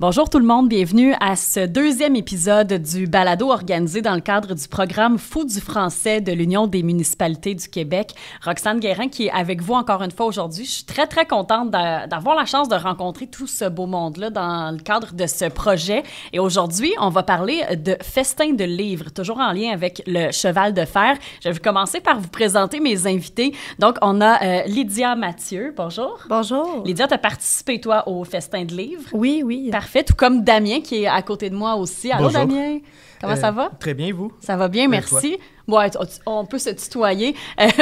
Bonjour tout le monde, bienvenue à ce deuxième épisode du balado organisé dans le cadre du programme Fou du français de l'Union des municipalités du Québec. Roxane Guérin qui est avec vous encore une fois aujourd'hui. Je suis très, très contente d'avoir la chance de rencontrer tout ce beau monde-là dans le cadre de ce projet. Et aujourd'hui, on va parler de festin de livres, toujours en lien avec le cheval de fer. Je vais commencer par vous présenter mes invités. Donc, on a Lydia Mathieu. Bonjour. Bonjour. Lydia, tu as participé, toi, au festin de livres. Oui, oui. Parfait, tout comme Damien qui est à côté de moi aussi. Allô, Bonjour. Damien? Comment ça va? Très bien, vous? Ça va bien, merci. Ouais, on peut se tutoyer.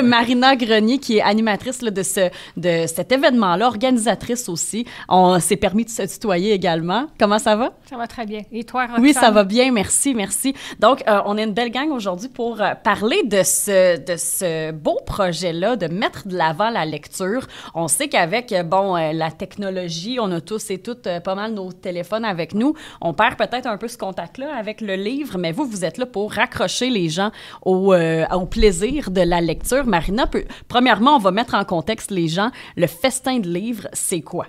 Marina Grenier, qui est animatrice là, de cet événement-là, organisatrice aussi. On s'est permis de se tutoyer également. Comment ça va? Ça va très bien. Et toi, Roxane? Oui, ça va bien, merci, merci. Donc, on est une belle gang aujourd'hui pour parler de ce beau projet-là, de mettre de l'avant la lecture. On sait qu'avec, la technologie, on a tous et toutes pas mal nos téléphones avec nous. On perd peut-être un peu ce contact-là avec le livre, mais vous êtes là pour raccrocher les gens au plaisir de la lecture. Marina, premièrement, on va mettre en contexte les gens. Le festin de livres, c'est quoi?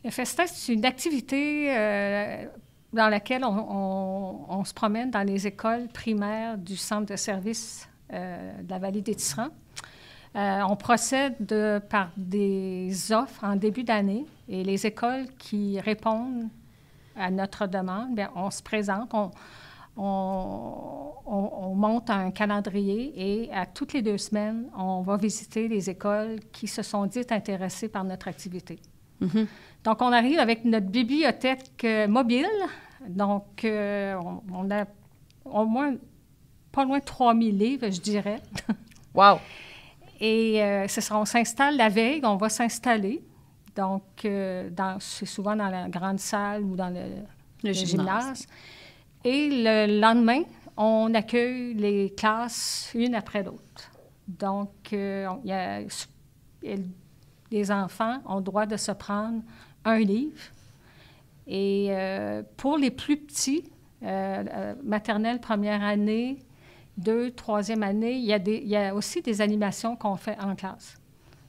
Le festin, c'est une activité dans laquelle on se promène dans les écoles primaires du centre de service de la vallée des Tisserands. On procède par des offres en début d'année et les écoles qui répondent à notre demande, bien, on se présente, on monte un calendrier et à toutes les 2 semaines, on va visiter les écoles qui se sont dites intéressées par notre activité. Mm-hmm. Donc, on arrive avec notre bibliothèque mobile. Donc, on a au moins pas loin de 3000 livres, je dirais. Wow! Et on s'installe la veille, on va s'installer. Donc, c'est souvent dans la grande salle ou dans le gymnase. Et le lendemain, on accueille les classes une après l'autre. Donc, les enfants ont le droit de se prendre un livre. Et pour les plus petits, maternelle, première année, 2, 3e année, il y a aussi des animations qu'on fait en classe.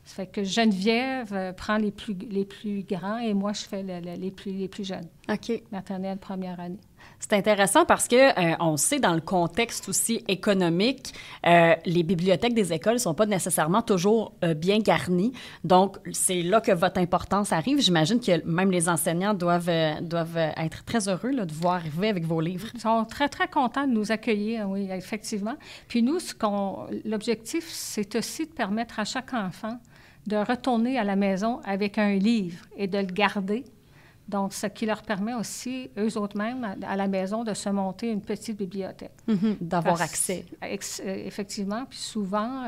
Ça fait que Geneviève prend les plus grands et moi, je fais les plus jeunes. OK. Maternelle, première année. C'est intéressant parce que on sait dans le contexte aussi économique, les bibliothèques des écoles ne sont pas nécessairement toujours bien garnies. Donc, c'est là que votre importance arrive. J'imagine que même les enseignants doivent être très heureux là, de vous voir arriver avec vos livres. Ils sont très, très contents de nous accueillir, oui, effectivement. Puis nous, l'objectif, c'est aussi de permettre à chaque enfant de retourner à la maison avec un livre et de le garder. Donc, ce qui leur permet aussi, eux autres mêmes, à la maison, de se monter une petite bibliothèque. Mm-hmm, d'avoir accès. Effectivement. Puis souvent,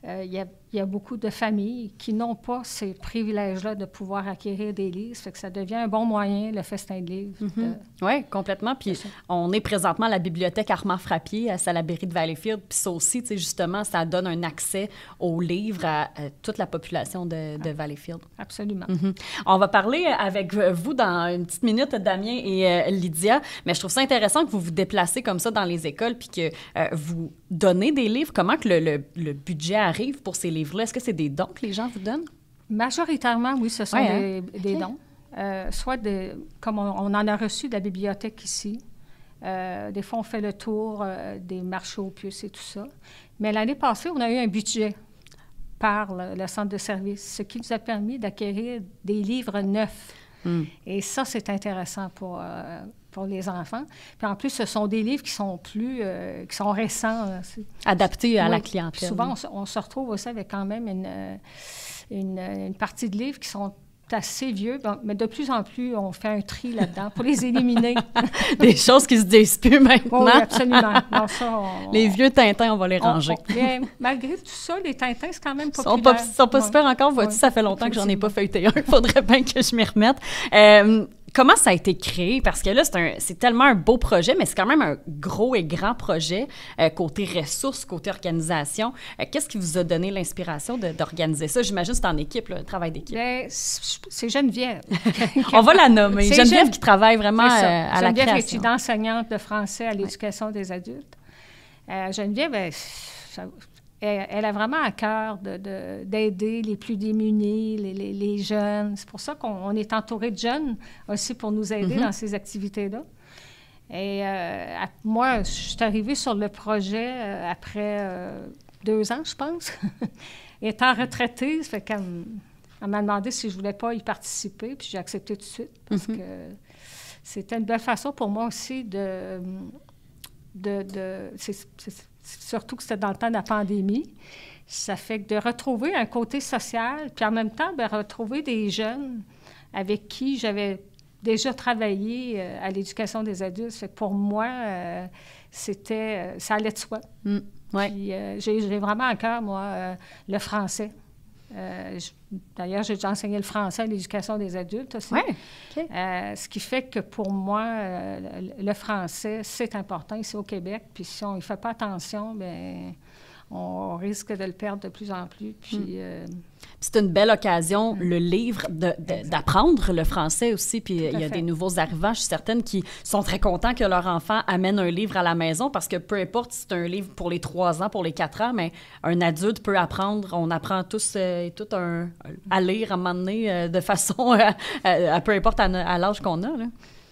il y a beaucoup de familles qui n'ont pas ces privilèges-là de pouvoir acquérir des livres. Ça fait que ça devient un bon moyen, le festin de livres. Mm-hmm. Oui, complètement. Puis on est présentement à la bibliothèque Armand-Frappier à Salaberry de Valleyfield. Puis ça aussi, justement, ça donne un accès aux livres à toute la population de Valleyfield. Absolument. Mm-hmm. On va parler avec vous dans une petite minute, Damien et Lydia. Mais je trouve ça intéressant que vous vous déplacez comme ça dans les écoles puis que vous donnez des livres. Comment que le budget arrive pour ces livres-là? Est-ce que c'est des dons que les gens vous donnent? Majoritairement, oui, ce sont des dons. Soit comme on en a reçu de la bibliothèque ici. Des fois, on fait le tour des marchés aux puces et tout ça. Mais l'année passée, on a eu un budget par le centre de service, ce qui nous a permis d'acquérir des livres neufs. Mm. Et ça, c'est intéressant pour les enfants. Puis en plus, ce sont des livres qui sont récents. Adaptés à la clientèle. Puis souvent, on se retrouve aussi avec quand même une partie de livres qui sont assez vieux, mais de plus en plus, on fait un tri là-dedans pour les éliminer. Des choses qui se disent plus maintenant. Oui, absolument. Non, ça, les vieux Tintins, on va les ranger. Mais malgré tout ça, les Tintins, c'est quand même populaire. Ils sont pas super encore, vois-tu, ça fait longtemps que j'en ai pas feuilleté un. Il faudrait bien que je m'y remette. Comment ça a été créé? Parce que là, c'est tellement un beau projet, mais c'est quand même un gros et grand projet, côté ressources, côté organisation. Qu'est-ce qui vous a donné l'inspiration d'organiser ça? J'imagine que c'est en équipe, là, un travail d'équipe. Bien, c'est Geneviève. On va la nommer. Geneviève qui travaille vraiment à la création. Geneviève est une enseignante de français à l'éducation des adultes. Geneviève, elle a vraiment à cœur d'aider les plus démunis, les jeunes. C'est pour ça qu'on est entouré de jeunes aussi pour nous aider dans ces activités-là. Et moi, je suis arrivée sur le projet après 2 ans, je pense. Étant retraitée, ça fait qu'elle m'a demandé si je voulais pas y participer, puis j'ai accepté tout de suite parce que c'était une belle façon pour moi aussi surtout que c'était dans le temps de la pandémie. Ça fait que de retrouver un côté social, puis en même temps, de retrouver des jeunes avec qui j'avais déjà travaillé à l'éducation des adultes. Ça fait que pour moi, ça allait de soi. Ouais. Puis j'ai vraiment à cœur, moi, le français. D'ailleurs, j'ai déjà enseigné le français à l'éducation des adultes aussi. Ouais. Okay. Ce qui fait que pour moi, le français, c'est important ici au Québec. Puis si on ne fait pas attention, bien, on risque de le perdre de plus en plus. Puis, c'est une belle occasion, le livre, d'apprendre le français aussi. Puis il y a des nouveaux arrivants, je suis certaine, qui sont très contents que leur enfant amène un livre à la maison parce que peu importe si c'est un livre pour les 3 ans, pour les 4 ans, mais un adulte peut apprendre. On apprend tous et toutes à lire à un moment donné de façon, peu importe à l'âge qu'on a, là.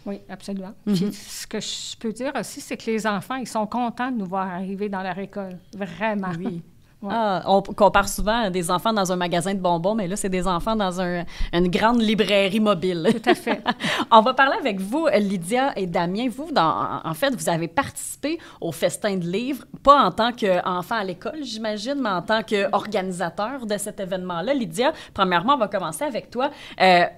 Oui, absolument. Puis ce que je peux dire aussi, c'est que les enfants, ils sont contents de nous voir arriver dans leur école. Vraiment. Oui. Ouais. On compare souvent des enfants dans un magasin de bonbons, mais là, c'est des enfants dans une grande librairie mobile. Tout à fait. On va parler avec vous, Lydia et Damien. Vous, en fait, vous avez participé au festin de livres, pas en tant qu'enfant à l'école, j'imagine, mais en tant qu'organisateur de cet événement-là. Lydia, premièrement, on va commencer avec toi.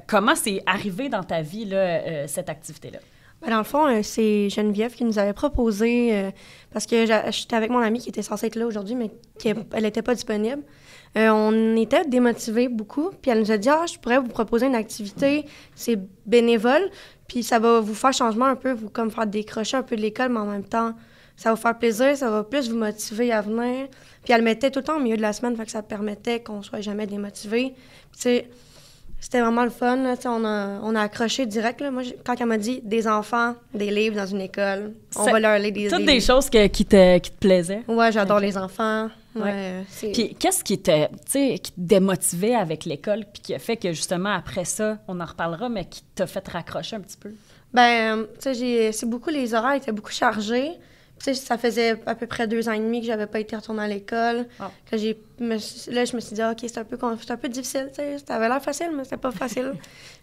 Comment c'est arrivé dans ta vie, là, cette activité-là? Ben, dans le fond, c'est Geneviève qui nous avait proposé, parce que j'étais avec mon amie qui était censée être là aujourd'hui, mais elle n'était pas disponible. On était démotivés beaucoup, puis elle nous a dit « Ah, je pourrais vous proposer une activité, c'est bénévole, puis ça va vous faire changement un peu, vous comme faire décrocher un peu de l'école, mais en même temps, ça va vous faire plaisir, ça va plus vous motiver à venir. » Puis elle mettait tout le temps au milieu de la semaine, fait que ça permettait qu'on soit jamais démotivés. Tu sais, c'était vraiment le fun, là. On a accroché direct. Là. Moi, quand elle m'a dit des enfants, des livres dans une école, on va leur lire des toutes des choses qui te plaisaient. Ouais, j'adore les enfants. Ouais. Puis qu'est-ce qui te démotivait avec l'école, puis qui a fait que justement après ça, on en reparlera, mais qui t'a fait raccrocher un petit peu? Ben, tu sais, c'est beaucoup, les horaires étaient beaucoup chargés. Tu sais, ça faisait à peu près 2 ans et demi que j'avais pas été retournée à l'école. Que là, je me suis dit, OK, c'est un peu difficile, tu sais. Ça avait l'air facile, mais c'était pas facile.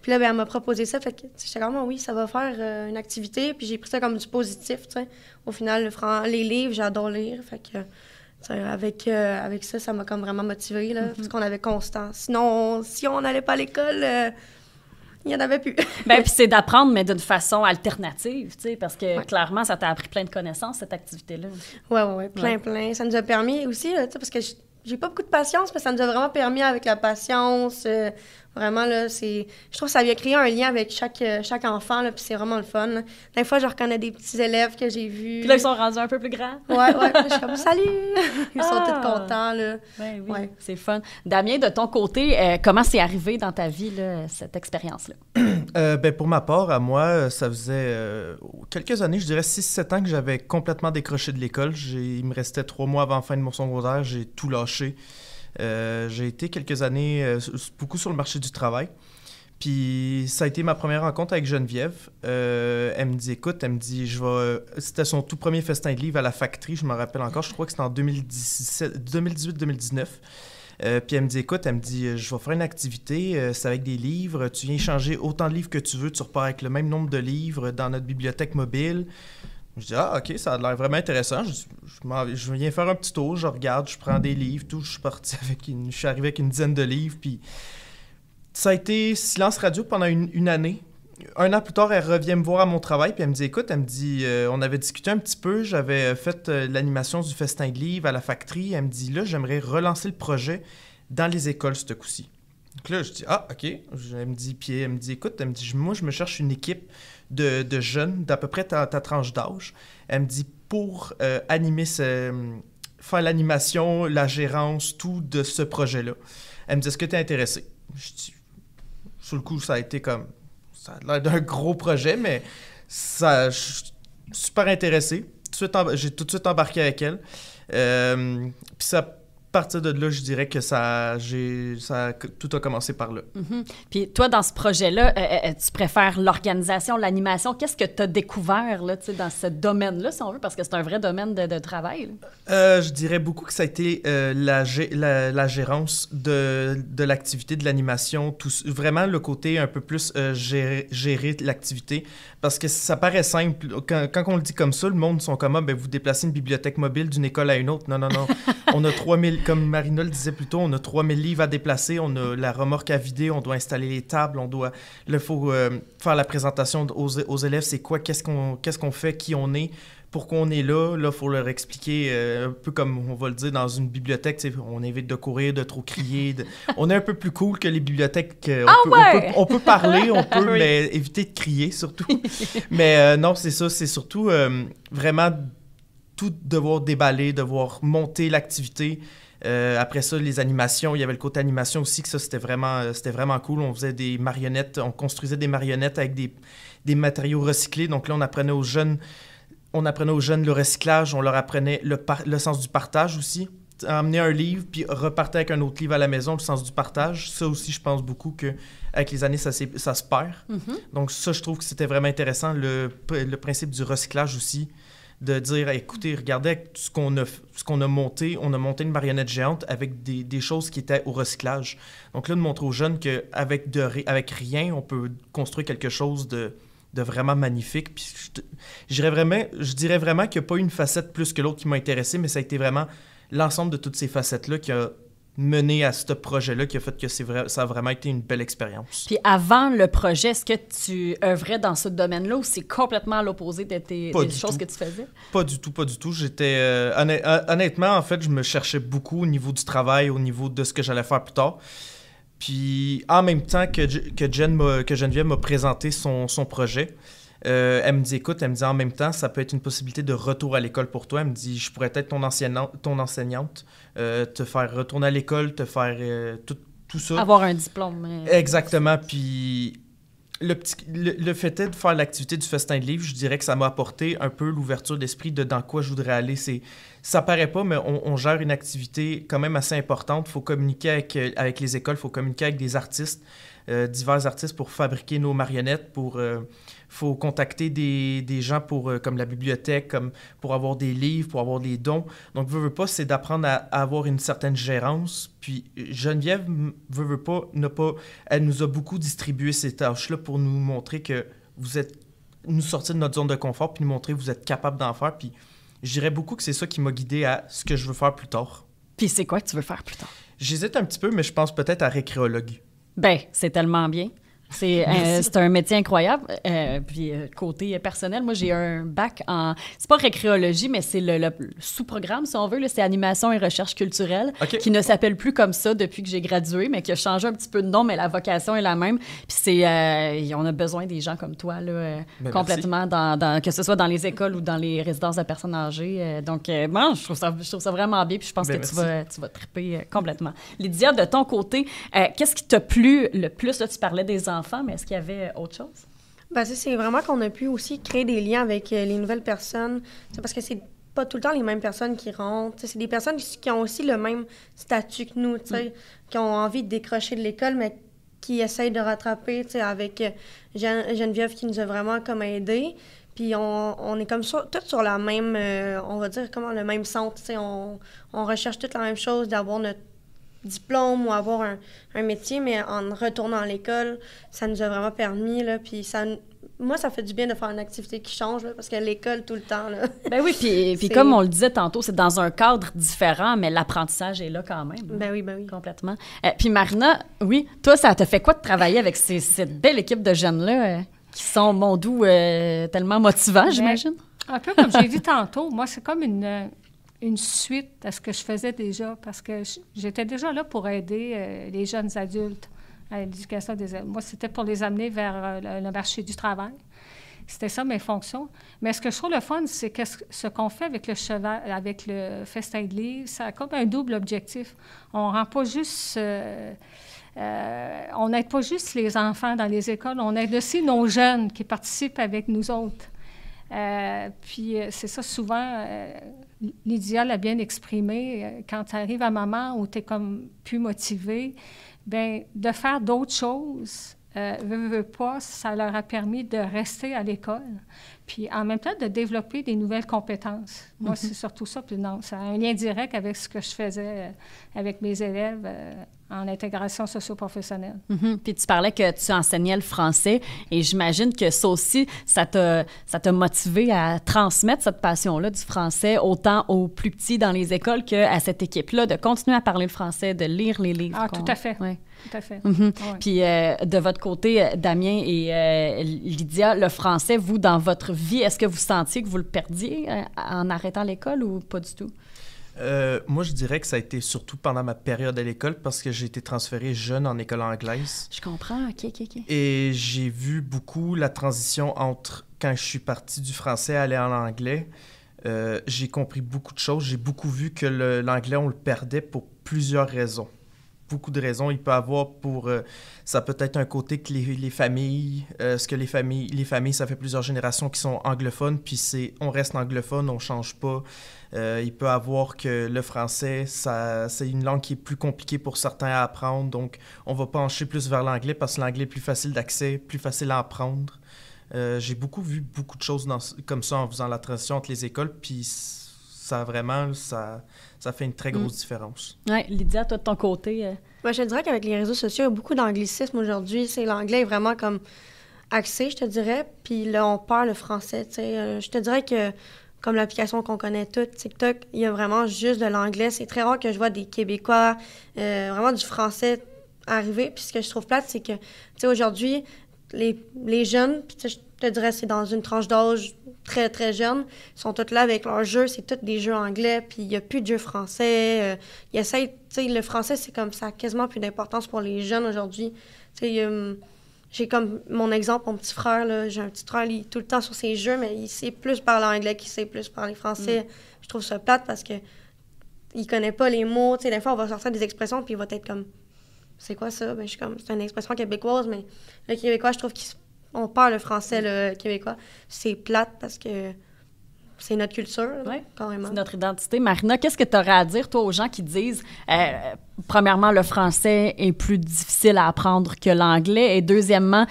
Puis là, ben, elle m'a proposé ça. Fait que j'étais comme, oui, ça va faire une activité. Puis j'ai pris ça comme du positif, tu sais. Au final, les livres, j'adore lire. Fait que, avec ça, ça m'a comme vraiment motivée, là. Parce qu'on avait constant. Sinon, si on n'allait pas à l'école... il n'y en avait plus. Bien, puis c'est d'apprendre, mais d'une façon alternative, tu sais, parce que clairement, ça t'a appris plein de connaissances, cette activité-là. Oui, plein. Ça nous a permis aussi, tu sais, parce que j'ai pas beaucoup de patience, mais ça nous a vraiment permis avec la patience. Vraiment, là, je trouve que ça vient créer un lien avec chaque enfant, là, puis c'est vraiment le fun. Là. Des fois, je reconnais des petits élèves que j'ai vus. Puis là, ils sont rendus un peu plus grands. Ouais, je suis comme « Salut! » Ils sont tous contents, là. Ben oui, c'est fun. Damien, de ton côté, comment c'est arrivé dans ta vie, là, cette expérience-là? Ben, pour ma part, à moi, ça faisait quelques années, je dirais 6-7 ans que j'avais complètement décroché de l'école. Il me restait 3 mois avant la fin de mon secondaire, j'ai tout lâché. J'ai été quelques années beaucoup sur le marché du travail. Puis ça a été ma première rencontre avec Geneviève. Elle me dit, écoute, c'était son tout premier festin de livres à la Factory, je m'en rappelle encore, je crois que c'était en 2018-2019. Puis elle me dit, écoute, je vais faire une activité, c'est avec des livres, tu viens changer autant de livres que tu veux, tu repars avec le même nombre de livres dans notre bibliothèque mobile. Je dis, OK, ça a l'air vraiment intéressant. Je viens faire un petit tour, je regarde, je prends des livres, tout. Je suis arrivé avec une dizaine de livres, puis ça a été silence radio pendant une année. 1 an plus tard, elle revient me voir à mon travail, puis elle me dit, écoute, on avait discuté un petit peu, j'avais fait l'animation du festin de livres à la Factory. Elle me dit, là, j'aimerais relancer le projet dans les écoles, ce coup-ci. Donc là, je dis, OK. Elle me dit, écoute, moi, je me cherche une équipe de jeunes d'à peu près ta tranche d'âge. Elle me dit, pour faire l'animation, la gérance, tout de ce projet-là. Elle me dit, est-ce que tu es intéressé? Je dis, sur le coup, ça a été comme... Ça a l'air d'un gros projet, mais je suis super intéressé. J'ai tout de suite embarqué avec elle. Puis ça partir de là, je dirais que tout a commencé par là. Puis toi, dans ce projet-là, tu préfères l'organisation, l'animation. Qu'est-ce que tu as découvert là, dans ce domaine-là, si on veut, parce que c'est un vrai domaine de travail? Je dirais beaucoup que ça a été la gérance de l'activité, de l'animation, vraiment le côté un peu plus gérer l'activité, parce que ça paraît simple. Quand on le dit comme ça, le monde sont comme vous déplacez une bibliothèque mobile d'une école à une autre. Non. On a 3000, comme Marina le disait plus tôt, on a 3000 livres à déplacer, on a la remorque à vider, on doit installer les tables, il faut faire la présentation aux élèves, c'est quoi, qu'est-ce qu'on fait, qui on est, pourquoi on est là. Là, il faut leur expliquer, un peu comme on va le dire dans une bibliothèque, on évite de courir, de trop crier. On est un peu plus cool que les bibliothèques. On peut parler, mais éviter de crier surtout. Mais non, c'est ça, c'est surtout vraiment tout devoir déballer, devoir monter l'activité. Après ça, les animations, il y avait le côté animation aussi, que ça, c'était vraiment cool. On faisait des marionnettes, on construisait des marionnettes avec des matériaux recyclés. Donc là, on apprenait aux jeunes le recyclage, on leur apprenait le sens du partage aussi. Emmener un livre, puis repartir avec un autre livre à la maison, le sens du partage. Ça aussi, je pense beaucoup qu'avec les années, ça se perd. Donc ça, je trouve que c'était vraiment intéressant, le principe du recyclage aussi. De dire, écoutez, regardez ce qu'on a monté. On a monté une marionnette géante avec des choses qui étaient au recyclage. Donc là, de montrer aux jeunes qu'avec avec rien, on peut construire quelque chose de vraiment magnifique. Puis je dirais vraiment qu'il n'y a pas une facette plus que l'autre qui m'a intéressé, mais ça a été vraiment l'ensemble de toutes ces facettes-là qui a mené à ce projet-là, qui a fait que ça a vraiment été une belle expérience. Puis avant le projet, est-ce que tu œuvrais dans ce domaine-là ou c'est complètement à l'opposé des choses que tu faisais? Pas du tout. J'étais... honnêtement, en fait, je me cherchais beaucoup au niveau du travail, au niveau de ce que j'allais faire plus tard. Puis en même temps que Geneviève m'a présenté son projet, elle me dit, écoute, en même temps, ça peut être une possibilité de retour à l'école pour toi. Elle me dit, je pourrais être ton enseignante, te faire retourner à l'école, te faire tout ça. Avoir un diplôme. Exactement. Puis le fait de faire l'activité du festin de livres, je dirais que ça m'a apporté un peu l'ouverture d'esprit de dans quoi je voudrais aller. Ça paraît pas, mais on gère une activité quand même assez importante. Il faut communiquer avec les écoles, il faut communiquer avec des artistes, divers artistes pour fabriquer nos marionnettes, faut contacter des gens comme la bibliothèque, pour avoir des livres, pour avoir des dons. Donc, veut pas, c'est d'apprendre à avoir une certaine gérance. Puis, Geneviève, veut pas, elle nous a beaucoup distribué ces tâches-là pour nous montrer que nous sortir de notre zone de confort, puis nous montrer que vous êtes capable d'en faire. Puis, je dirais beaucoup que c'est ça qui m'a guidé à ce que je veux faire plus tard. Puis, c'est quoi que tu veux faire plus tard? J'hésite un petit peu, mais je pense peut-être à récréologue. Ben, c'est tellement bien. C'est un métier incroyable. Puis, côté personnel, moi, j'ai un bac en... C'est pas récréologie, mais c'est le sous-programme, si on veut. Là, c'est animation et recherche culturelle, qui ne s'appelle plus comme ça depuis que j'ai gradué, mais qui a changé un petit peu de nom, mais la vocation est la même. Puis, on a besoin des gens comme toi, là, complètement, que ce soit dans les écoles ou dans les résidences de personnes âgées. Donc, je trouve ça vraiment bien, puis je pense que tu vas triper complètement. Lydia, de ton côté, qu'est-ce qui t'a plu le plus? Là, tu parlais des enfants, mais est-ce qu'il y avait autre chose? Ben, c'est vraiment qu'on a pu aussi créer des liens avec les nouvelles personnes. C'est parce que c'est pas tout le temps les mêmes personnes qui rentrent. C'est des personnes qui ont aussi le même statut que nous, qui ont envie de décrocher de l'école, mais qui essayent de rattraper, avec Geneviève qui nous a vraiment comme aidés. Puis on est comme tous sur la même, on va dire, comment le même centre. On recherche toute la même chose, d'avoir notre diplôme ou avoir un métier, mais en retournant à l'école, ça nous a vraiment permis, là, puis moi, ça fait du bien de faire une activité qui change, là, parce que l'école, tout le temps, là... Ben oui, puis comme on le disait tantôt, c'est dans un cadre différent, mais l'apprentissage est là quand même. Ben oui. Complètement. Puis Marina, oui, toi, ça te fait quoi de travailler avec cette belle équipe de jeunes-là, qui sont, mon doux, tellement motivants, j'imagine? Un peu comme j'ai dit tantôt, moi, c'est comme une suite à ce que je faisais déjà, parce que j'étais déjà là pour aider les jeunes adultes à l'éducation des élèves. Moi, c'était pour les amener vers le marché du travail. C'était ça mes fonctions. Mais ce que je trouve le fun, c'est que ce qu'on fait avec le festin de livres, ça a comme un double objectif. On rend pas juste... on n'aide pas juste les enfants dans les écoles, on aide aussi nos jeunes qui participent avec nous autres. Puis c'est ça, souvent, Lydia l'a bien exprimé, quand tu arrives à un moment où tu es comme plus motivé, bien, de faire d'autres choses, veux pas, ça leur a permis de rester à l'école, puis en même temps de développer des nouvelles compétences. Moi, c'est surtout ça, puis non, ça a un lien direct avec ce que je faisais avec mes élèves en intégration socio-professionnelle. Puis tu parlais que tu enseignais le français et j'imagine que ça aussi, ça t'a motivé à transmettre cette passion-là du français autant aux plus petits dans les écoles qu'à cette équipe-là, de continuer à parler le français, de lire les livres. Ah, tout à fait. Ouais. Tout à fait. Ouais. Puis de votre côté, Damien et Lydia, le français, vous, dans votre vie, est-ce que vous sentiez que vous le perdiez en arrêtant l'école ou pas du tout? Moi, je dirais que ça a été surtout pendant ma période à l'école parce que j'ai été transféré jeune en école anglaise. Je comprends, OK. Et j'ai vu beaucoup la transition entre quand je suis parti du français à aller en anglais. J'ai compris beaucoup de choses. J'ai beaucoup vu que l'anglais, on le perdait pour plusieurs raisons. Beaucoup de raisons. Il peut avoir pour... ça peut être un côté que les familles... ce que les familles, ça fait plusieurs générations qui sont anglophones, puis on reste anglophone, on change pas. Il peut avoir que le français, c'est une langue qui est plus compliquée pour certains à apprendre, donc on va pencher plus vers l'anglais parce que l'anglais est plus facile d'accès, plus facile à apprendre. J'ai vu beaucoup de choses comme ça en faisant la transition entre les écoles, puis ça vraiment... Ça fait une très grosse différence. Oui, Lydia, toi, de ton côté... Moi, je te dirais qu'avec les réseaux sociaux, il y a beaucoup d'anglicisme aujourd'hui. L'anglais est vraiment comme axé, je te dirais. Puis là, on perd le français, tu sais. Je te dirais que, comme l'application qu'on connaît toutes, TikTok, il y a vraiment juste de l'anglais. C'est très rare que je vois des Québécois, vraiment du français arriver. Puis ce que je trouve plate, c'est que, tu sais, aujourd'hui, les jeunes, puis je te dirais c'est dans une tranche d'âge très, très jeune, ils sont tous là avec leurs jeux, c'est tous des jeux anglais, puis il n'y a plus de jeux français. Ils essayent, tu sais, le français, c'est comme ça, quasiment plus d'importance pour les jeunes aujourd'hui. Tu sais, j'ai comme mon exemple, mon petit frère, là, j'ai un petit frère, il est tout le temps sur ses jeux, mais il sait plus parler anglais qu'il sait plus parler français. Je trouve ça plate parce que il connaît pas les mots. Tu sais, des fois, on va sortir des expressions, puis il va être comme... C'est quoi ça? Ben, je suis comme, c'est une expression québécoise, mais le québécois, je trouve qu'on perd le français, le québécois. C'est plate parce que c'est notre culture, là, carrément. C'est notre identité. Marina, qu'est-ce que tu aurais à dire, toi, aux gens qui disent, premièrement, le français est plus difficile à apprendre que l'anglais, et deuxièmement,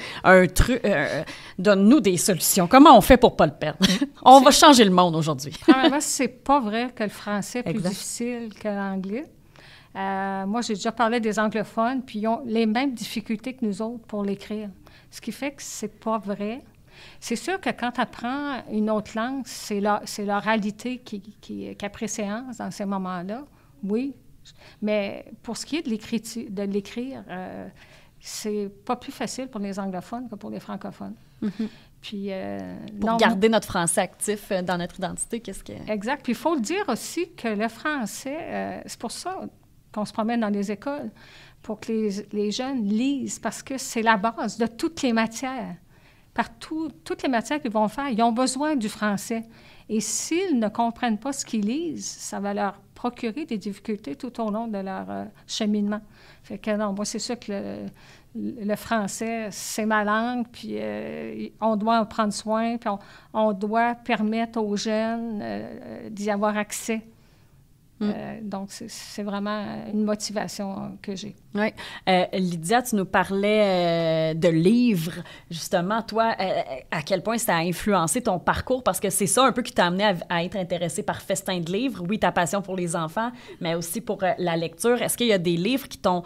donne-nous des solutions. Comment on fait pour pas le perdre? On va changer le monde aujourd'hui. Premièrement, c'est pas vrai que le français est plus difficile que l'anglais. Moi, j'ai déjà parlé des anglophones, puis ils ont les mêmes difficultés que nous autres pour l'écrire. Ce qui fait que c'est pas vrai. C'est sûr que quand tu apprends une autre langue, c'est l'oralité qui a préséance dans ces moments-là, oui. Mais pour ce qui est de l'écrire, c'est pas plus facile pour les anglophones que pour les francophones. Mm-hmm. Puis, pour garder notre français actif dans notre identité, qu'est-ce que... Exact. Puis il faut le dire aussi que le français, c'est pour ça qu'on se promène dans les écoles, pour que les jeunes lisent, parce que c'est la base de toutes les matières. Partout, toutes les matières qu'ils vont faire, ils ont besoin du français. Et s'ils ne comprennent pas ce qu'ils lisent, ça va leur procurer des difficultés tout au long de leur cheminement. Fait que non, moi, c'est sûr que le français, c'est ma langue, puis on doit en prendre soin, puis on doit permettre aux jeunes d'y avoir accès. Donc, c'est vraiment une motivation que j'ai. Oui. Lydia, tu nous parlais de livres, justement. Toi, à quel point ça a influencé ton parcours? Parce que c'est ça un peu qui t'a amené à être intéressée par Festin de livres. Oui, ta passion pour les enfants, mais aussi pour la lecture. Est-ce qu'il y a des livres qui t'ont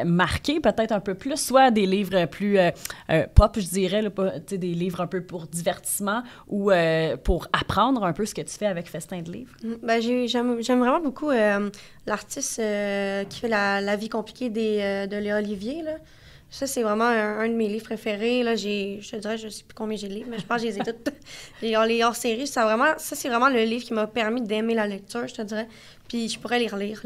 marqué peut-être un peu plus? Soit des livres plus pop, je dirais, là, des livres un peu pour divertissement ou pour apprendre un peu ce que tu fais avec Festin de livres? Ben, j'aime vraiment beaucoup l'artiste qui fait la vie compliquée de Léa Olivier, là. Ça, c'est vraiment un de mes livres préférés. Là, je te dirais, je ne sais plus combien j'ai de livres, mais je pense que je les ai toutes. Les hors-séries, ça, c'est vraiment le livre qui m'a permis d'aimer la lecture, je te dirais. Puis je pourrais les relire.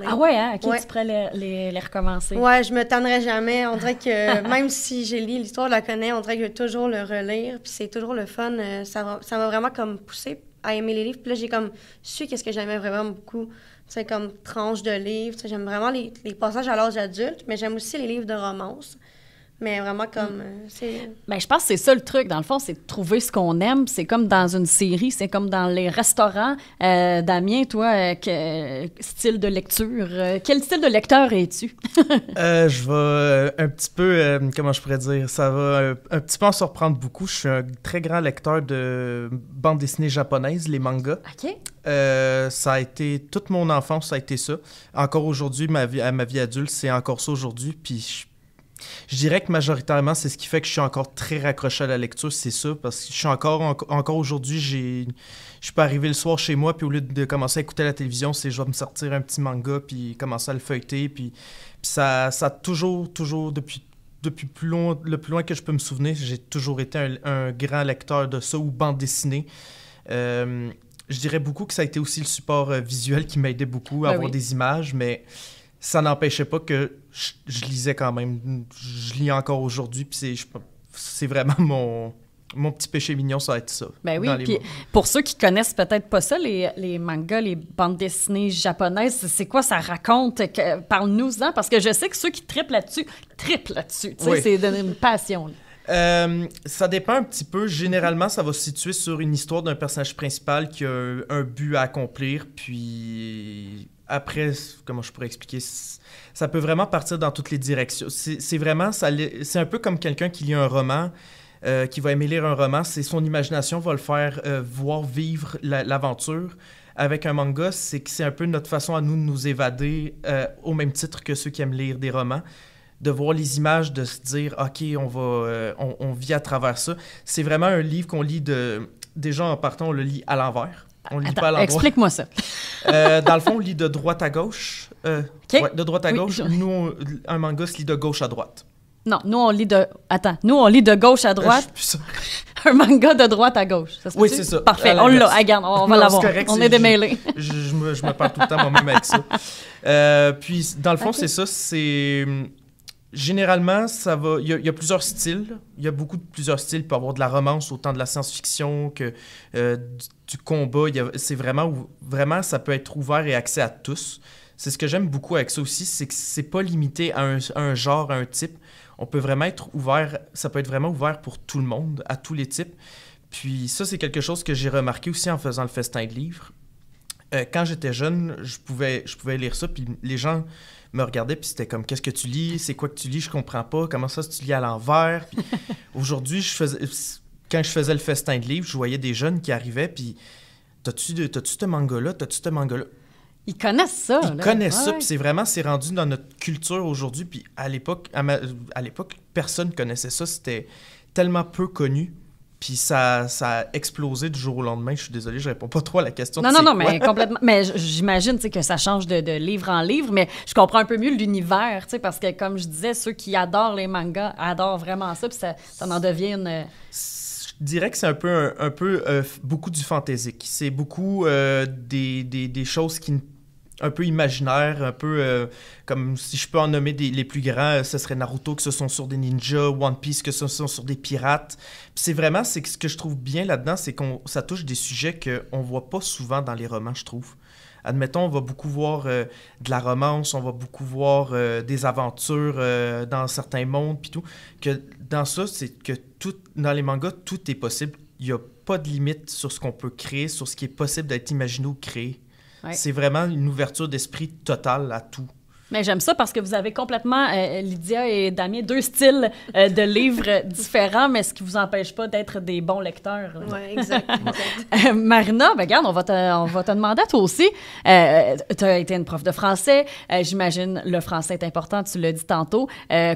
Ah ouais, hein? OK, ouais. Tu pourrais les recommencer. Ouais, je me tannerais jamais. On dirait que même si j'ai lu l'histoire, je la connais, on dirait que je vais toujours le relire. Puis c'est toujours le fun. Ça m'a vraiment comme poussé à aimer les livres. Puis là, j'ai comme su qu'est-ce que j'aimais vraiment beaucoup. C'est comme tranche de livres. J'aime vraiment les passages à l'âge adulte, mais j'aime aussi les livres de romance. Mais vraiment comme... Ben, je pense que c'est ça le truc. Dans le fond, c'est de trouver ce qu'on aime. C'est comme dans une série, c'est comme dans les restaurants. Damien, toi, style de lecture? Quel style de lecteur es-tu? Je vais un petit peu... comment je pourrais dire? Ça va un petit peu en surprendre beaucoup. Je suis un très grand lecteur de bandes dessinées japonaises, les mangas. OK. Ça a été... Toute mon enfance, ça a été ça. Encore aujourd'hui, à ma vie adulte, c'est encore ça aujourd'hui. Puis je dirais que majoritairement, c'est ce qui fait que je suis encore très raccroché à la lecture, c'est ça, parce que je suis encore aujourd'hui, je peux arriver le soir chez moi, puis au lieu de commencer à écouter la télévision, je vais me sortir un petit manga, puis commencer à le feuilleter, puis ça a toujours, depuis le plus loin que je peux me souvenir, j'ai toujours été un grand lecteur de ça, ou bande dessinée. Je dirais beaucoup que ça a été aussi le support visuel qui m'aidait beaucoup à avoir des images, mais ça n'empêchait pas que je lisais quand même. Je lis encore aujourd'hui, puis c'est vraiment mon petit péché mignon, ça va être ça. Ben oui, puis pour ceux qui connaissent peut-être pas ça, les mangas, les bandes dessinées japonaises, c'est quoi ça raconte? Parle-nous-en, parce que je sais que ceux qui trippent là-dessus. Tu sais, c'est une passion. Ça dépend un petit peu. Généralement, ça va se situer sur une histoire d'un personnage principal qui a un but à accomplir, puis... Après, comment je pourrais expliquer, ça peut vraiment partir dans toutes les directions. C'est vraiment, c'est un peu comme quelqu'un qui lit un roman, qui va aimer lire un roman. C'est son imagination va le faire voir vivre l'aventure. Avec un manga, c'est un peu notre façon à nous de nous évader au même titre que ceux qui aiment lire des romans. De voir les images, de se dire « OK, on vit à travers ça ». C'est vraiment un livre qu'on lit déjà en partant, on le lit à l'envers. On lit pas à l'endroit. Explique-moi ça. Dans le fond, on lit de droite à gauche. Okay. Ouais, de droite à gauche. Nous, un manga se lit de gauche à droite. Non, nous, on lit de... Attends, nous, on lit de gauche à droite. Un manga de droite à gauche. Oui, c'est ça. Parfait, on l'a. Regarde, on va l'avoir. On est démêlés. Je me parle tout le temps moi-même avec ça. Puis, dans le fond, c'est ça. C'est... Généralement, ça va... Il y a plusieurs styles. Il y a plusieurs styles. Il peut y avoir de la romance, autant de la science-fiction que du combat. C'est vraiment, ça peut être ouvert et accès à tous. C'est ce que j'aime beaucoup avec ça aussi, c'est que c'est pas limité à un genre, à un type. On peut vraiment être ouvert, ça peut être vraiment ouvert pour tout le monde, à tous les types. Puis ça, c'est quelque chose que j'ai remarqué aussi en faisant le festin de livres. Quand j'étais jeune, je pouvais lire ça, puis les gens me regardaient, puis c'était comme « Qu'est-ce que tu lis? C'est quoi que tu lis? Je comprends pas. Comment ça, tu lis à l'envers? » Puis aujourd'hui, quand je faisais le festin de livres, je voyais des jeunes qui arrivaient, puis « T'as-tu ce manga-là? T'as-tu ce manga-là? » Ils connaissent ça. Ils connaissent ça, puis c'est rendu dans notre culture aujourd'hui. Puis à l'époque, personne ne connaissait ça. C'était tellement peu connu. Puis ça a explosé du jour au lendemain. Je suis désolée, je réponds pas trop à la question. Non, mais complètement. Mais j'imagine que ça change de livre en livre, mais je comprends un peu mieux l'univers, parce que, comme je disais, ceux qui adorent les mangas adorent vraiment ça, puis ça en devient une... Je dirais que c'est un peu beaucoup du fantaisique. C'est beaucoup des choses qui un peu imaginaires, un peu comme si je peux en nommer les plus grands, ce serait Naruto, que ce sont sur des ninjas, One Piece, que ce sont sur des pirates. Puis c'est ce que je trouve bien là-dedans, c'est ça touche des sujets qu'on voit pas souvent dans les romans, je trouve. Admettons, on va beaucoup voir de la romance, on va beaucoup voir des aventures dans certains mondes, puis tout. Que dans ça, c'est que dans les mangas, tout est possible. Il n'y a pas de limite sur ce qu'on peut créer, sur ce qui est possible d'être imaginé ou créé. Ouais. C'est vraiment une ouverture d'esprit totale à tout. Mais j'aime ça parce que vous avez complètement, Lydia et Damien, deux styles de livres différents, mais ce qui ne vous empêche pas d'être des bons lecteurs. Oui, exact. Marina, ben regarde, on va te demander à toi aussi. Tu as été une prof de français. J'imagine le français est important, tu l'as dit tantôt.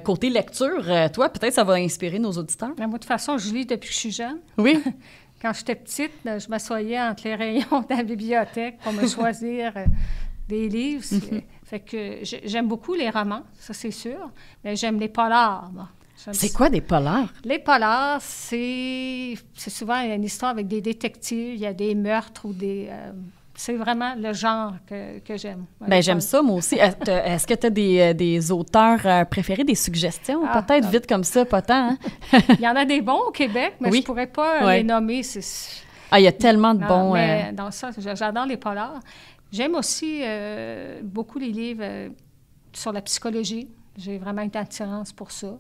Côté lecture, toi, peut-être ça va inspirer nos auditeurs. Moi, de toute façon, je lis depuis que je suis jeune. Oui. Quand j'étais petite, je m'assoyais entre les rayons de la bibliothèque pour me choisir des livres. Fait que j'aime beaucoup les romans, ça c'est sûr, mais j'aime les polars. C'est quoi des polars? Les polars, c'est souvent une histoire avec des détectives, il y a des meurtres ou des... c'est vraiment le genre que j'aime. Bien, j'aime ça, moi aussi. Est-ce que tu as des auteurs préférés, des suggestions? Peut-être vite comme ça, pas tant. Hein? Il y en a des bons au Québec, mais je ne pourrais pas les nommer. Il y a tellement de bons... Mais dans ça, j'adore les polars. J'aime aussi beaucoup les livres sur la psychologie. J'ai vraiment une attirance pour ça.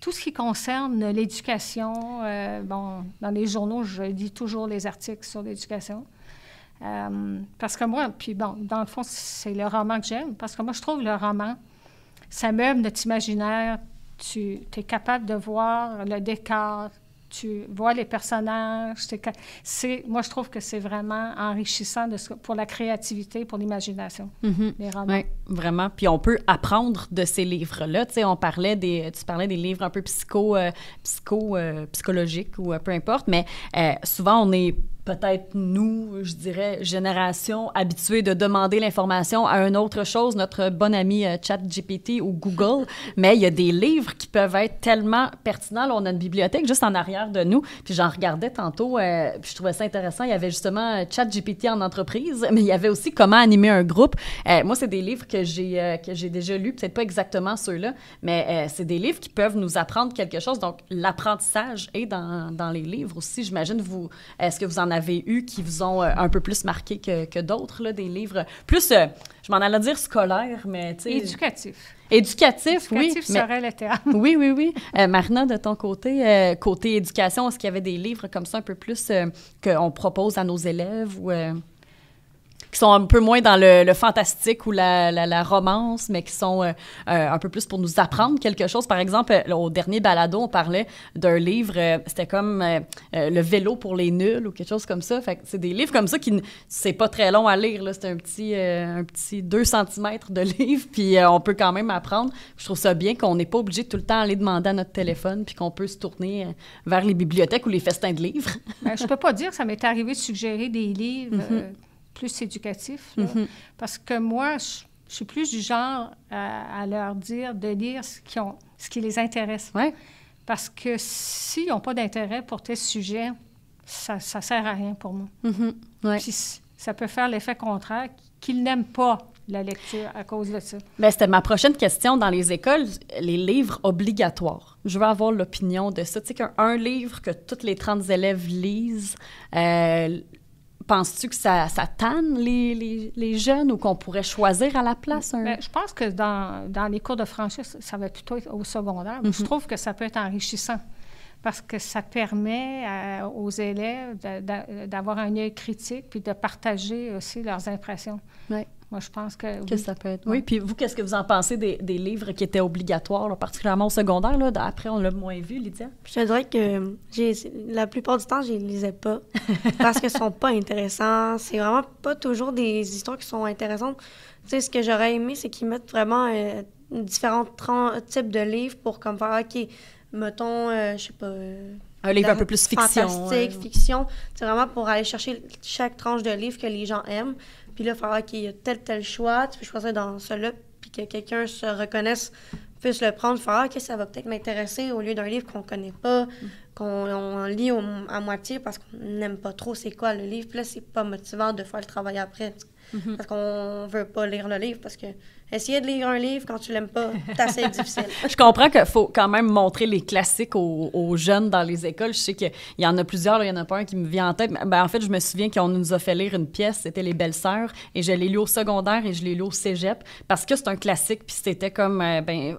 tout ce qui concerne l'éducation, bon, dans les journaux, je lis toujours les articles sur l'éducation. Parce que moi, puis bon, dans le fond, c'est le roman que j'aime, parce que moi, je trouve le roman, ça meuble notre imaginaire, tu es capable de voir le décor, tu vois les personnages. Moi, je trouve que c'est vraiment enrichissant pour la créativité, pour l'imagination, les romans. Oui, vraiment. Puis on peut apprendre de ces livres-là. Tu sais, tu parlais des livres un peu psychologiques ou peu importe, mais souvent, on est peut-être nous, je dirais, génération habituée de demander l'information à une autre chose, notre bon ami ChatGPT ou Google, mais il y a des livres qui peuvent être tellement pertinents. Là, on a une bibliothèque juste en arrière de nous, puis j'en regardais tantôt, puis je trouvais ça intéressant. Il y avait justement ChatGPT en entreprise, mais il y avait aussi comment animer un groupe. Moi, c'est des livres que j'ai déjà lus, peut-être pas exactement ceux-là, mais c'est des livres qui peuvent nous apprendre quelque chose. Donc, l'apprentissage est dans les livres aussi. J'imagine, est-ce que vous en avez eu qui vous ont un peu plus marqué que d'autres, là, des livres plus, je m'en allais dire scolaires, mais tu sais... Éducatif, oui. Éducatif serait le terme. Oui. Marina, de ton côté, côté éducation, est-ce qu'il y avait des livres comme ça un peu plus qu'on propose à nos élèves ou... qui sont un peu moins dans le fantastique ou la romance, mais qui sont un peu plus pour nous apprendre quelque chose. Par exemple, au dernier balado, on parlait d'un livre, c'était comme Le vélo pour les nuls ou quelque chose comme ça. Fait que c'est des livres comme ça qui, c'est pas très long à lire, là. C'est un petit 2 cm de livre, puis on peut quand même apprendre. Je trouve ça bien qu'on n'est pas obligé de tout le temps aller demander à notre téléphone, puis qu'on peut se tourner vers les bibliothèques ou les festins de livres. Ben, je peux pas dire que ça m'est arrivé de suggérer des livres... plus éducatif, là, parce que moi, je suis plus du genre à leur dire de lire ce qui les intéresse. Ouais. Parce que s'ils n'ont pas d'intérêt pour tel sujet, ça ne sert à rien pour moi. Ouais. Puis ça peut faire l'effet contraire, qu'ils n'aiment pas la lecture à cause de ça. Bien, c'était ma prochaine question. Dans les écoles, les livres obligatoires. Je veux avoir l'opinion de ça. Tu sais, qu'un livre que tous les 30 élèves lisent... penses-tu que ça tanne les jeunes ou qu'on pourrait choisir à la place? Bien, je pense que dans les cours de français, ça va plutôt être au secondaire. Je trouve que ça peut être enrichissant parce que ça permet aux élèves d'avoir un œil critique puis de partager aussi leurs impressions. Oui. Moi, je pense que oui. Ça peut être... Oui, puis vous, qu'est-ce que vous en pensez des livres qui étaient obligatoires, là, particulièrement au secondaire? Là, après, on l'a moins vu, Lydia. Je te dirais que la plupart du temps, je les lisais pas parce qu'ils sont pas intéressants. C'est vraiment pas toujours des histoires qui sont intéressantes. Tu sais, ce que j'aurais aimé, c'est qu'ils mettent vraiment différents types de livres pour comme faire, OK, mettons, je sais pas... un livre un peu plus fiction. Fantastique, fiction. C'est vraiment pour aller chercher chaque tranche de livre que les gens aiment. Puis là, il faudra qu'il y ait tel choix, tu peux choisir dans celui-là, puis que quelqu'un se reconnaisse, puisse le prendre, faire OK, ça va peut-être m'intéresser au lieu d'un livre qu'on connaît pas, qu'on lit à moitié parce qu'on n'aime pas trop c'est quoi le livre. Puis là, c'est pas motivant de faire le travail après. Parce qu'on veut pas lire le livre, parce que essayer de lire un livre quand tu l'aimes pas, c'est assez difficile. Je comprends qu'il faut quand même montrer les classiques aux jeunes dans les écoles. Je sais qu'il y en a plusieurs, là, il y en a pas un qui me vient en tête. Ben, en fait, je me souviens qu'on nous a fait lire une pièce, c'était Les Belles-Sœurs, et je l'ai lu au secondaire et je l'ai lu au cégep, parce que c'est un classique, puis c'était comme,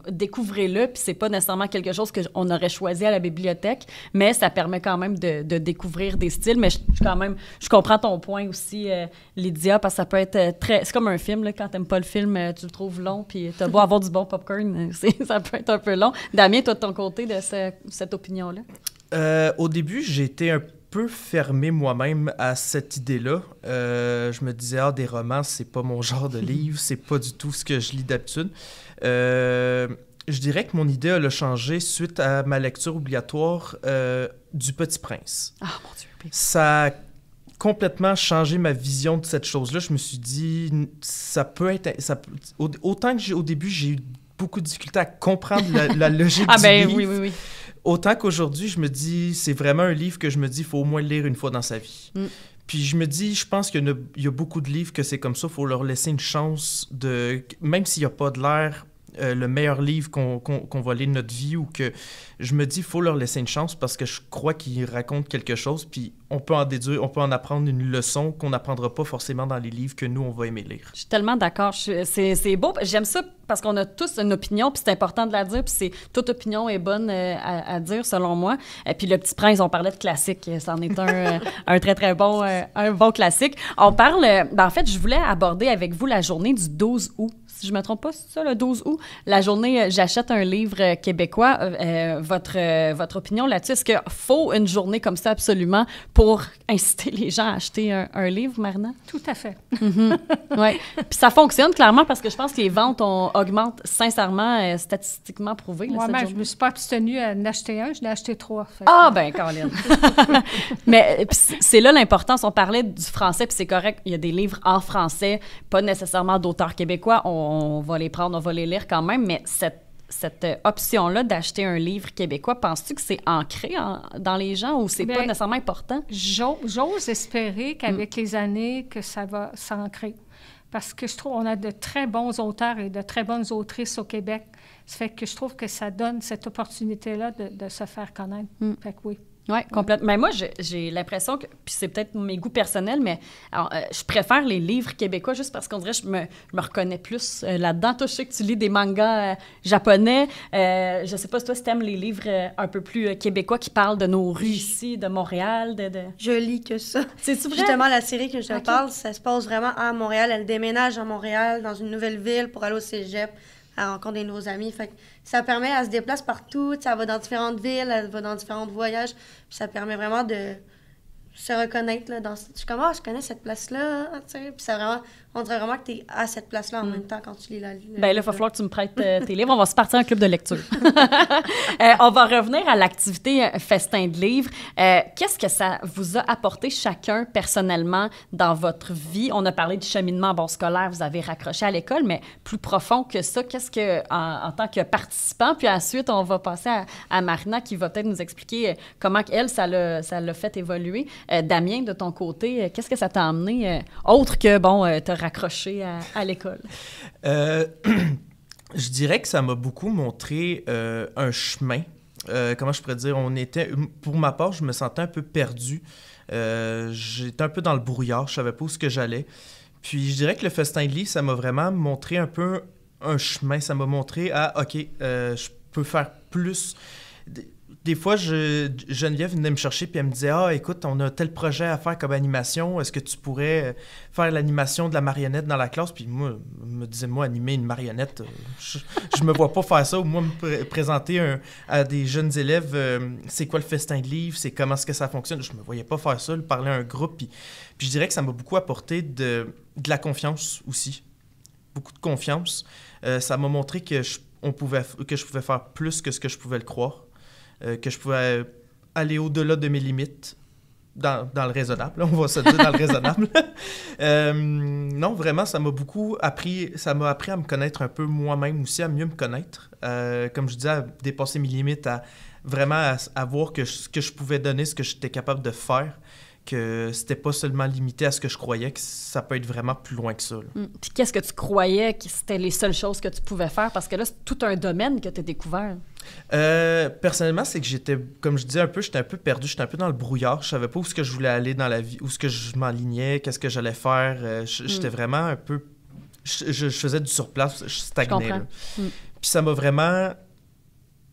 découvrez-le, puis c'est pas nécessairement quelque chose qu'on aurait choisi à la bibliothèque, mais ça permet quand même de découvrir des styles. Mais je comprends ton point aussi, Lydia, parce que ça peut être très... C'est comme un film, là, quand t'aimes pas le film, tu le trouves long, puis t'as beau avoir du bon popcorn, ça peut être un peu long. Damien, toi, de ton côté, de cette opinion-là? Au début, j'ai été un peu fermé moi-même à cette idée-là. Je me disais, des romans, c'est pas mon genre de livre, c'est pas du tout ce que je lis d'habitude. Je dirais que mon idée a changé suite à ma lecture obligatoire du Petit Prince. Ah, mon Dieu. Ça a complètement changé ma vision de cette chose-là. Je me suis dit, ça peut être... autant que au début, j'ai eu beaucoup de difficultés à comprendre la logique du livre. Oui. Autant qu'aujourd'hui, je me dis, c'est vraiment un livre que je me dis, il faut au moins le lire une fois dans sa vie. Puis je me dis, je pense qu'il y a beaucoup de livres que c'est comme ça, il faut leur laisser une chance de... Même s'il n'y a pas de l'air le meilleur livre qu'on va lire de notre vie ou que je me dis il faut leur laisser une chance parce que je crois qu'ils racontent quelque chose puis on peut en déduire, on peut en apprendre une leçon qu'on n'apprendra pas forcément dans les livres que nous, on va aimer lire. Je suis tellement d'accord. C'est beau. J'aime ça parce qu'on a tous une opinion puis c'est important de la dire puis toute opinion est bonne à dire selon moi. Et puis Le Petit Prince, on parlait de classique. C'en est un très, très bon, un bon classique. On parle... en fait, je voulais aborder avec vous la journée du 12 août. Si je ne me trompe pas, c'est ça, le 12 août? La journée J'achète un livre québécois. Votre opinion là-dessus, est-ce qu'il faut une journée comme ça absolument pour inciter les gens à acheter un livre, Marina? Tout à fait. Oui. Puis ça fonctionne clairement parce que je pense que les ventes augmentent sincèrement, statistiquement prouvé. Moi-même, je ne me suis pas abstenue à en acheter un, je l'ai acheté 3. Ah, ben, Caroline! Mais c'est là l'importance. On parlait du français, puis c'est correct, il y a des livres en français, pas nécessairement d'auteurs québécois. On va les prendre, on va les lire quand même, mais cette option-là d'acheter un livre québécois, penses-tu que c'est ancré dans les gens ou c'est pas nécessairement important? J'ose espérer qu'avec les années, que ça va s'ancrer. Parce que je trouve qu'on a de très bons auteurs et de très bonnes autrices au Québec. Ça fait que je trouve que ça donne cette opportunité-là de se faire connaître. Fait que oui. Oui, complètement. Mais moi, j'ai l'impression que, puis c'est peut-être mes goûts personnels, mais alors, je préfère les livres québécois juste parce qu'on dirait que je me reconnais plus là-dedans. Toi, je sais que tu lis des mangas japonais. Je sais pas si toi, tu aimes les livres un peu plus québécois qui parlent de nos rues ici, de Montréal. Je lis que ça. C'est-tu vrai? Justement, la série que je te parle, ça se passe vraiment à Montréal. Elle déménage à Montréal, dans une nouvelle ville, pour aller au cégep, à la rencontre des nouveaux amis. Fait que ça permet, elle se déplace partout, ça va dans différentes villes, elle va dans différents voyages, puis ça permet vraiment de se reconnaître là, dans... Je suis comme, je connais cette place-là, tu sais, puis ça vraiment... On dirait vraiment que tu es à cette place-là en même temps quand tu lis la livre. Ben là, il va falloir que tu me prêtes tes livres. On va se partir un club de lecture. On va revenir à l'activité Festin de livres. Qu'est-ce que ça vous a apporté chacun personnellement dans votre vie? On a parlé du cheminement scolaire, vous avez raccroché à l'école, mais plus profond que ça, qu'est-ce que, en tant que participant, puis ensuite, on va passer à Marina qui va peut-être nous expliquer comment elle, ça l'a fait évoluer. Damien, de ton côté, qu'est-ce que ça t'a amené, autre que, te raccroché à l'école? Je dirais que ça m'a beaucoup montré un chemin. Comment je pourrais dire? Pour ma part, je me sentais un peu perdu. J'étais un peu dans le brouillard, je savais pas où ce que j'allais. Puis je dirais que le festin de livres, ça m'a vraiment montré un peu un chemin. Ça m'a montré OK, je peux faire plus. Des fois, Geneviève venait me chercher puis elle me disait « écoute, on a tel projet à faire comme animation. Est-ce que tu pourrais faire l'animation de la marionnette dans la classe? » Puis moi, me disait « animer une marionnette, je me vois pas faire ça. » Ou moi, me présenter à des jeunes élèves, c'est quoi le festin de livres? C'est comment est-ce que ça fonctionne? Je me voyais pas faire ça, parler à un groupe. Puis je dirais que ça m'a beaucoup apporté de la confiance aussi. Beaucoup de confiance. Ça m'a montré que je pouvais faire plus que ce que je pouvais le croire. Que je pouvais aller au-delà de mes limites, dans le raisonnable, on va se dire dans le raisonnable. Non, vraiment, ça m'a beaucoup appris, à me connaître un peu moi-même aussi, à mieux me connaître. Comme je disais, à dépasser mes limites, à vraiment à voir que ce que je pouvais donner, ce que j'étais capable de faire, que c'était pas seulement limité à ce que je croyais, que ça peut être vraiment plus loin que ça. Puis qu'est-ce que tu croyais que c'était les seules choses que tu pouvais faire? Parce que là, c'est tout un domaine que tu as découvert. Personnellement, c'est que j'étais, comme je disais un peu, j'étais un peu perdu, j'étais un peu dans le brouillard. Je savais pas où ce que je voulais aller dans la vie, où ce que je m'enlignais, qu'est-ce que j'allais faire. J'étais vraiment un peu... Je faisais du surplace, je stagnais. Là. Puis ça m'a vraiment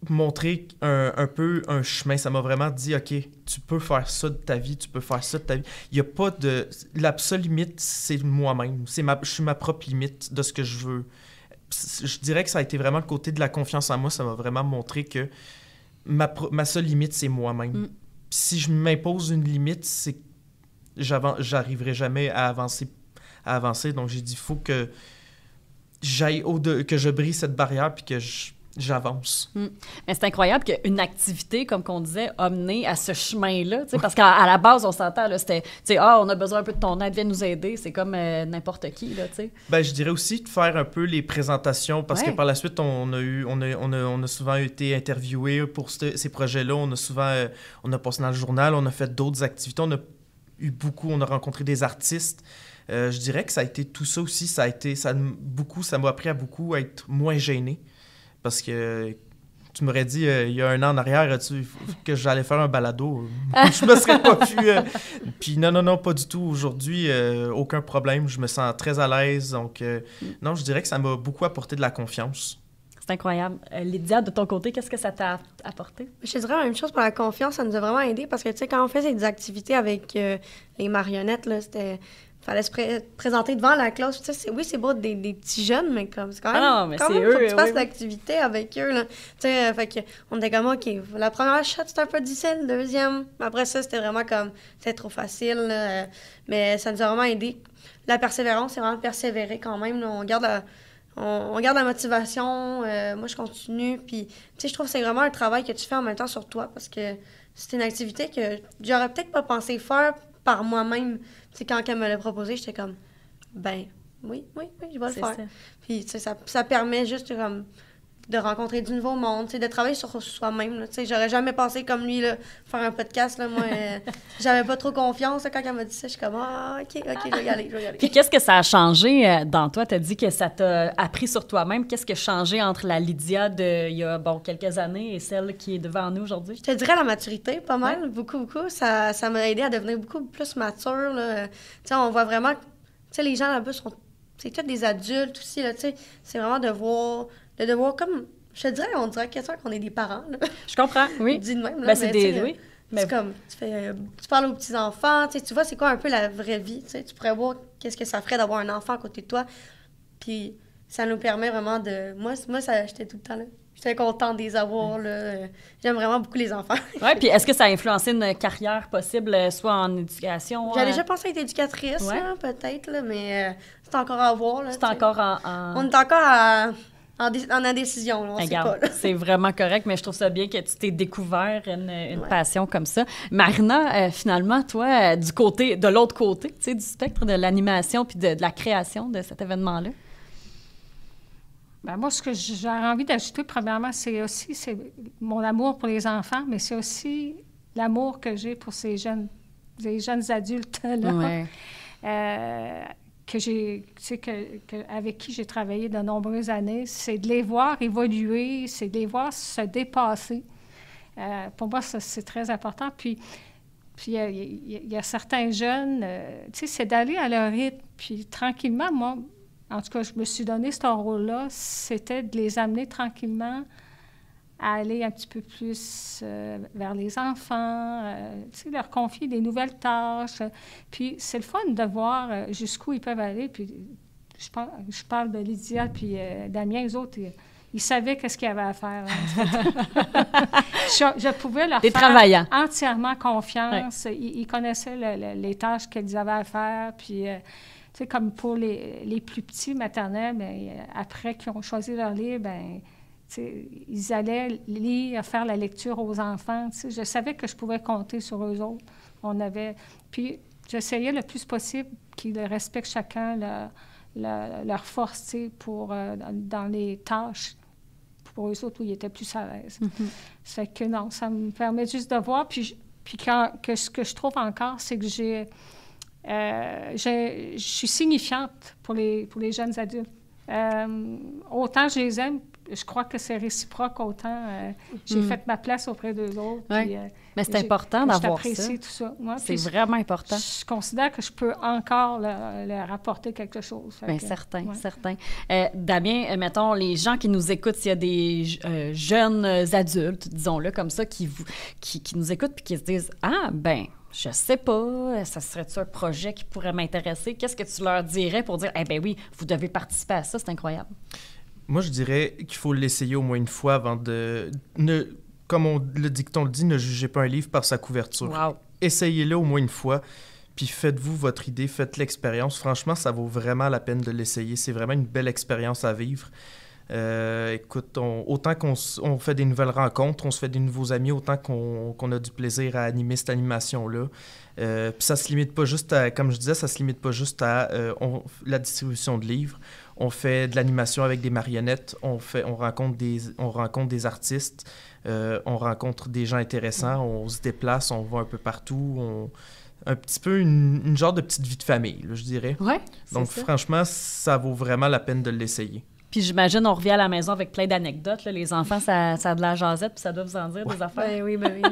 montrer un peu un chemin. Ça m'a vraiment dit, OK, tu peux faire ça de ta vie, tu peux faire ça de ta vie. Il n'y a pas de... La seule limite, c'est moi-même. Je suis ma propre limite de ce que je veux. Je dirais que ça a été vraiment le côté de la confiance en moi. Ça m'a vraiment montré que ma seule limite, c'est moi-même. Si je m'impose une limite, c'est que j'arriverai jamais à avancer. Donc, j'ai dit, il faut que j'aille que je brise cette barrière puis que j'avance. Mais c'est incroyable qu'une activité, comme qu'on disait, a mené à ce chemin-là. Parce qu'à la base, on s'entend, là, c'était, on a besoin un peu de ton aide, viens nous aider. C'est comme n'importe qui, là, tu sais. Ben, je dirais aussi de faire un peu les présentations, parce que par la suite, on a souvent été interviewés pour ces projets-là. On a passé dans le journal, on a fait d'autres activités. eu beaucoup, on a rencontré des artistes. Je dirais que ça a été tout ça aussi, ça m'a appris à beaucoup être moins gêné. Parce que tu m'aurais dit il y a un an en arrière que j'allais faire un balado. Je me serais pas pu. Puis non, pas du tout. Aujourd'hui, aucun problème. Je me sens très à l'aise. Donc, non, je dirais que ça m'a beaucoup apporté de la confiance. C'est incroyable. Lydia, de ton côté, qu'est-ce que ça t'a apporté? Je te dirais la même chose pour la confiance. Ça nous a vraiment aidé parce que, tu sais, quand on faisait des activités avec les marionnettes, là, fallait se présenter devant la classe. Tu sais, oui, c'est beau des petits jeunes, mais comme c'est quand même, faut que tu fasses l'activité avec eux. Là. Tu sais, fait que on était comme, OK, la première shot, c'était un peu difficile. Deuxième, après ça, c'était vraiment comme, c'était trop facile. Là, mais ça nous a vraiment aidé. La persévérance, c'est vraiment persévérer quand même. Là, on garde la motivation. Moi, je continue. Puis, tu sais, je trouve que c'est vraiment un travail que tu fais en même temps sur toi parce que c'est une activité que j'aurais peut-être pas pensé faire par moi-même. Tu sais, quand elle me l'a proposé, j'étais comme, ben, oui, je vais le faire. Ça. Puis, tu sais, ça permet juste comme de rencontrer du nouveau monde, tu sais, de travailler sur soi-même. Tu sais, j'aurais jamais pensé comme lui, là, faire un podcast. Là, moi, j'avais pas trop confiance. Là, quand elle m'a dit ça, je suis comme, OK, je vais y aller. Puis, qu'est-ce que ça a changé dans toi? Tu as dit que ça t'a appris sur toi-même. Qu'est-ce qui a changé entre la Lydia d'il y a, quelques années et celle qui est devant nous aujourd'hui? Je te dirais la maturité, pas mal, beaucoup. Ça m'a aidé à devenir beaucoup plus mature. Là. Tu sais, on voit vraiment, tu sais, les gens là-bas c'est tous des adultes aussi, là, tu sais. C'est vraiment de voir comme, je te dirais, on dirait quasiment qu'on est des parents, là. Je comprends, oui. Dit de même, là. Ben, c'est oui. C'est comme, tu parles aux petits-enfants, tu vois, c'est quoi un peu la vraie vie, tu sais. Tu pourrais voir qu'est-ce que ça ferait d'avoir un enfant à côté de toi. Puis ça nous permet vraiment de... Moi j'étais tout le temps là. J'étais contente de les avoir, là. J'aime vraiment beaucoup les enfants. Oui, puis est-ce que ça a influencé une carrière possible, soit en éducation? J'avais déjà pensé être éducatrice, là, peut-être, là, mais c'est encore à voir, là. C'est encore On est encore en indécision, là, on sait pas. Là. C'est vraiment correct, mais je trouve ça bien que tu t'es découvert une passion comme ça. Marina, finalement, toi, de l'autre côté, tu sais, du spectre de l'animation puis de la création de cet événement-là? Ben moi, ce que j'aurais envie d'ajouter, premièrement, c'est mon amour pour les enfants, mais c'est aussi l'amour que j'ai pour ces jeunes adultes-là, avec qui j'ai travaillé de nombreuses années. C'est de les voir évoluer, c'est de les voir se dépasser. Pour moi, ça, c'est très important. Puis il y a certains jeunes, tu sais, c'est d'aller à leur rythme. Puis tranquillement, moi, en tout cas, je me suis donné ce rôle-là, c'était de les amener tranquillement à aller un petit peu plus vers les enfants, tu sais, leur confier des nouvelles tâches. Puis c'est le fun de voir jusqu'où ils peuvent aller. Puis je parle de Lydia puis Damien, eux autres, ils savaient qu'est-ce qu'ils avaient à faire. Je pouvais leur faire entièrement confiance. Ouais. Ils connaissaient les tâches qu'ils avaient à faire, puis... tu sais, comme pour les plus petits maternels, bien, après qu'ils ont choisi leur livre, bien, tu sais, ils allaient faire la lecture aux enfants. Tu sais, je savais que je pouvais compter sur eux autres. Puis j'essayais le plus possible qu'ils respectent chacun leur force, tu sais, dans les tâches, pour eux autres où ils étaient plus à l'aise. Mm-hmm. Ça fait que non, ça me permet juste de voir. Puis ce que je trouve encore, c'est que je suis signifiante pour les jeunes adultes. Autant je les aime, je crois que c'est réciproque, autant j'ai fait ma place auprès d'eux autres. Ouais. Puis, mais c'est important d'avoir ça. J'apprécie tout ça. Ouais, c'est vraiment important. Je considère que je peux encore leur apporter quelque chose. Bien, certain. Damien, mettons, les gens qui nous écoutent, s'il y a des jeunes adultes, disons-le comme ça, qui nous écoutent puis qui se disent « Ah, ben je sais pas, ça serait-tu un projet qui pourrait m'intéresser? » Qu'est-ce que tu leur dirais pour dire « Eh bien oui, vous devez participer à ça, c'est incroyable. » Moi, je dirais qu'il faut l'essayer au moins une fois avant de... Comme le dicton le dit, ne jugez pas un livre par sa couverture. Wow. Essayez-le au moins une fois, puis faites-vous votre idée, faites l'expérience. Franchement, ça vaut vraiment la peine de l'essayer. C'est vraiment une belle expérience à vivre. Écoute, autant qu'on fait des nouvelles rencontres, on se fait des nouveaux amis, autant qu'on a du plaisir à animer cette animation-là. Puis ça se limite pas juste à, comme je disais, ça se limite pas juste à la distribution de livres. On fait de l'animation avec des marionnettes, on rencontre des artistes, on rencontre des gens intéressants, on se déplace, on va un peu partout. un petit peu une genre de petite vie de famille, là, je dirais. Ouais. Donc, franchement, ça vaut vraiment la peine de l'essayer. Puis j'imagine, on revient à la maison avec plein d'anecdotes. Là. Les enfants, ça a de la jasette, puis ça doit vous en dire des affaires. Ben oui, ben oui.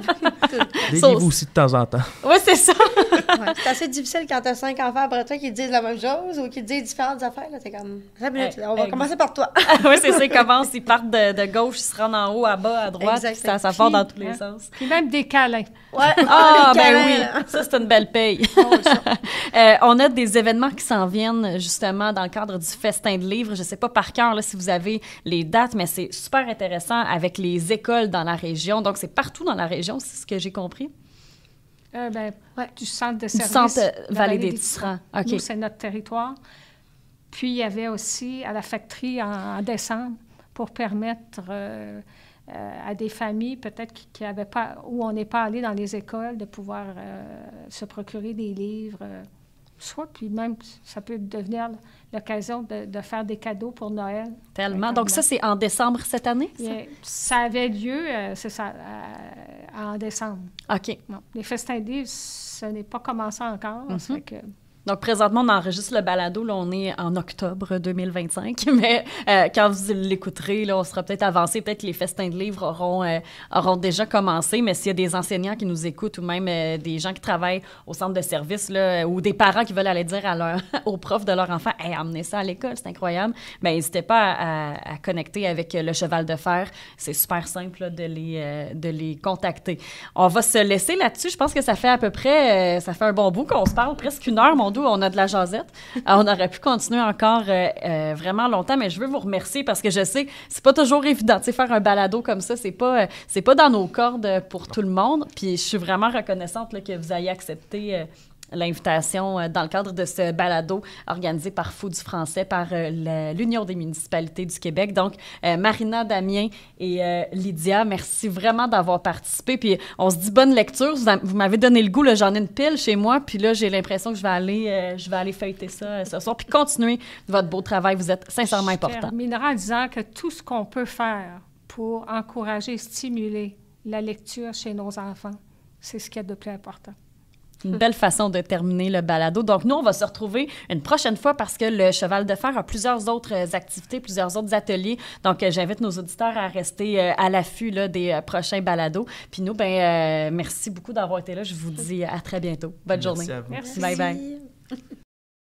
Des livres aussi de temps en temps. Oui, c'est ça. Ouais, c'est assez difficile quand t'as 5 enfants après toi qui te disent la même chose ou qui te disent différentes affaires. Là, t'es comme, 5 minutes, on va commencer par toi. Oui, c'est ça. Ils commencent, ils partent de gauche, ils se rendent en haut, à bas, à droite, puis ça part dans tous les sens. Puis même des câlins. Ouais. Ah, des ben câlins, oui, là. ça, c'est une belle paye. On a des événements qui s'en viennent, justement, dans le cadre du festin de livres. Je ne sais pas par cœur là, si vous avez les dates, mais c'est super intéressant avec les écoles dans la région. Donc, c'est partout dans la région, c'est ce que j'ai compris. Du centre de Du service. centre de Vallée des Tisserands. OK. Nous, c'est notre territoire. Puis, il y avait aussi à la factory en décembre pour permettre à des familles, peut-être qui avaient pas, où on n'est pas allé dans les écoles, de pouvoir se procurer des livres. Soit, puis même, ça peut devenir l'occasion de faire des cadeaux pour Noël. Tellement. Donc, ça, c'est en décembre cette année, ça? Ça avait lieu, c'est ça, en décembre. OK. Non. Les festins de livres, ça n'est pas commencé encore. Ça fait que... Donc, présentement, on enregistre le balado. Là, on est en octobre 2025. Mais quand vous l'écouterez, là, on sera peut-être avancé. Peut-être que les festins de livres auront déjà commencé. Mais s'il y a des enseignants qui nous écoutent ou même des gens qui travaillent au centre de service là, ou des parents qui veulent aller dire aux profs de leur enfant « Hey, emmenez ça à l'école, c'est incroyable », bien, n'hésitez pas à connecter avec le Cheval de Fer. C'est super simple là, de les contacter. On va se laisser là-dessus. Je pense que ça fait à peu près... ça fait un bon bout qu'on se parle, presque une heure, mon Dieu. On a de la jasette. On aurait pu continuer encore vraiment longtemps, mais je veux vous remercier parce que je sais que c'est pas toujours évident. Tu sais, faire un balado comme ça, c'est pas dans nos cordes pour tout le monde. Puis je suis vraiment reconnaissante là, que vous ayez accepté l'invitation dans le cadre de ce balado organisé par Fou du français, par l'Union des municipalités du Québec. Donc, Marina, Damien et Lydia, merci vraiment d'avoir participé. Puis, on se dit bonne lecture. Vous m'avez donné le goût, là, j'en ai une pile chez moi. Puis là, j'ai l'impression que je vais aller feuilleter ça ce soir. Puis, continuez votre beau travail. Vous êtes sincèrement important. Je terminerai en disant que tout ce qu'on peut faire pour encourager, stimuler la lecture chez nos enfants, c'est ce qui est de plus important. Une belle façon de terminer le balado. Donc, nous, on va se retrouver une prochaine fois parce que le Cheval de Fer a plusieurs autres activités, plusieurs autres ateliers. Donc, j'invite nos auditeurs à rester à l'affût là, des prochains balados. Puis nous, merci beaucoup d'avoir été là. Je vous dis à très bientôt. Bonne journée. Merci à vous. Merci. Bye bye.